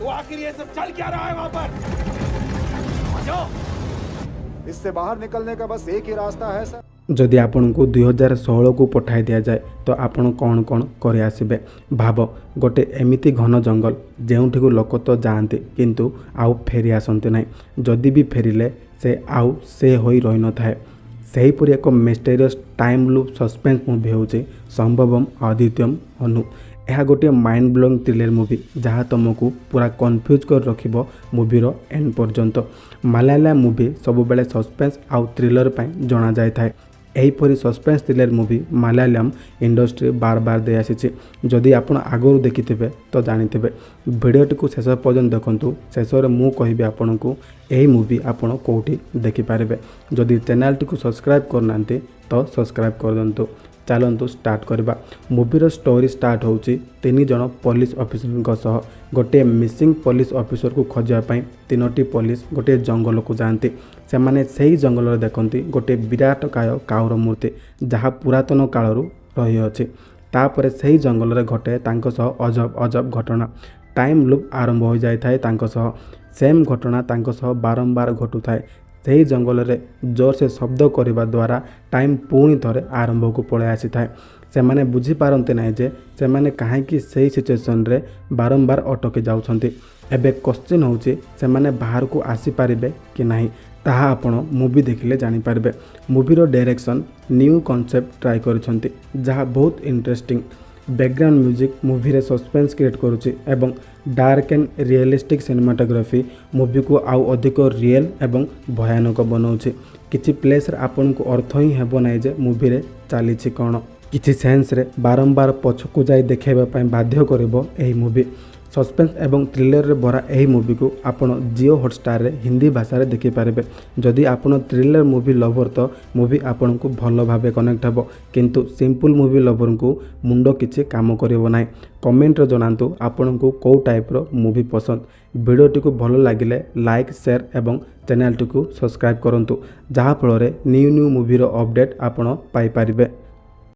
तो आखिर ये सब चल क्या रहा है वहां पर? जाओ। इससे बाहर निकलने का बस एक ही रास्ता है सर। जदि आपण को 2016 को पठाई दिया जाए तो आपण कौन कौन कर आसबे भाव गोटे एमिति घन जंगल जेउठी को लोक तो जाते किंतु आउ फेरी आसते ना जदि भी फेरिले से आउ से होई रही न थाए सेहीपरि एक mysterious time loop suspense movie होची संभवम अद्वितीयम अनु। यह गोटे माइंड ब्लोइंग थ्रिलर मूवी जहाँ तुमको पूरा कन्फ्यूज कर रखिबो मूवीर एंड पर्यंत। मलयालम मूवी सब बेले सस्पेंस आउ थ्रिलर पई जणा जाय थाए। एहीपरि suspense thriller movie Malayalam industry बार बार दे आसी। जदि आपण आगरू देखिथिबे तो जानिथिबे। वीडियोटी को शेष पर्यंत देखंतु। शेष रे मु कहिबे आपनकु एही मूवी आपण कोठी देखि पारिबे। जदि चैनल टी को सब्सक्राइब करनांते तो सब्सक्राइब कर दंतु। चलतु स्टार्ट करवा। मूवीर स्टोरी स्टार्ट होची 3 जन पुलिस ऑफिसर सह गोटे मिसिंग पुलिस ऑफिसर को खोजापी 3टी पुलिस गोटे जंगल को जाती। से माने सही जंगल देखती गोटे विराटकाय काउर मूर्ति जहाँ पुरातन कालरू रही अछि। तापर सही जंगल घटे तांको सह अजब अजब घटना। टाइम लूप आरंभ हो जाए तांको सह। सेम घटना तांको सह बारंबार घटू थाए। सही जंगल रे जोर से शब्द करने द्वारा टाइम पुणी थे आरंभ को पलि आसी थाए। से माने बुझी पारते ना जे से माने कहीं सही सिचुएसन रे बारंबार अटकी जाउछंती। एबे क्वेश्चन होची से माने बाहर को आसी पारिबे कि नहीं ताहा आपण मूवी देखिले जानि पारबे। मूवीर डायरेक्शन न्यू कॉन्सेप्ट ट्राई करिसंती जहाँ बहुत इंटरेस्टिंग। बैकग्राउंड म्यूजिक मूवी रे सस्पेंस क्रिएट करुची एवं dark and realistic cinematography movie को आउ अधिक रियल एवं भयानक बनाउची। किछि प्लेस रे आपन को अर्थ ही हेबो नै जे मूवी रे चालीछि कोन। किछि सेंस रे बारंबार पछकु जाई देखेबा पय बाध्य करबो एही मूवी। सस्पेंस एवं थ्रिलर रे भरा एही मूवी को आपण जियो हॉटस्टार रे हिंदी भाषा रे देखि पारिबे। जदि आपण थ्रिलर मूवी लवर तो मूवी आपण को भलो भाबे कनेक्ट हेबो किंतु सिंपल मूवी लवर को मुंडो किछि काम करिवो नै। कमेंट रे जणांतु आपण को को टाइप रो मूवी पसंद। वीडियोटी को भलो लागिले लाइक शेयर एवं चैनल टी को सब्सक्राइब करंतु जहाँ फल रे न्यू न्यू मूवी रो अपडेट आपण पाई पारिबे।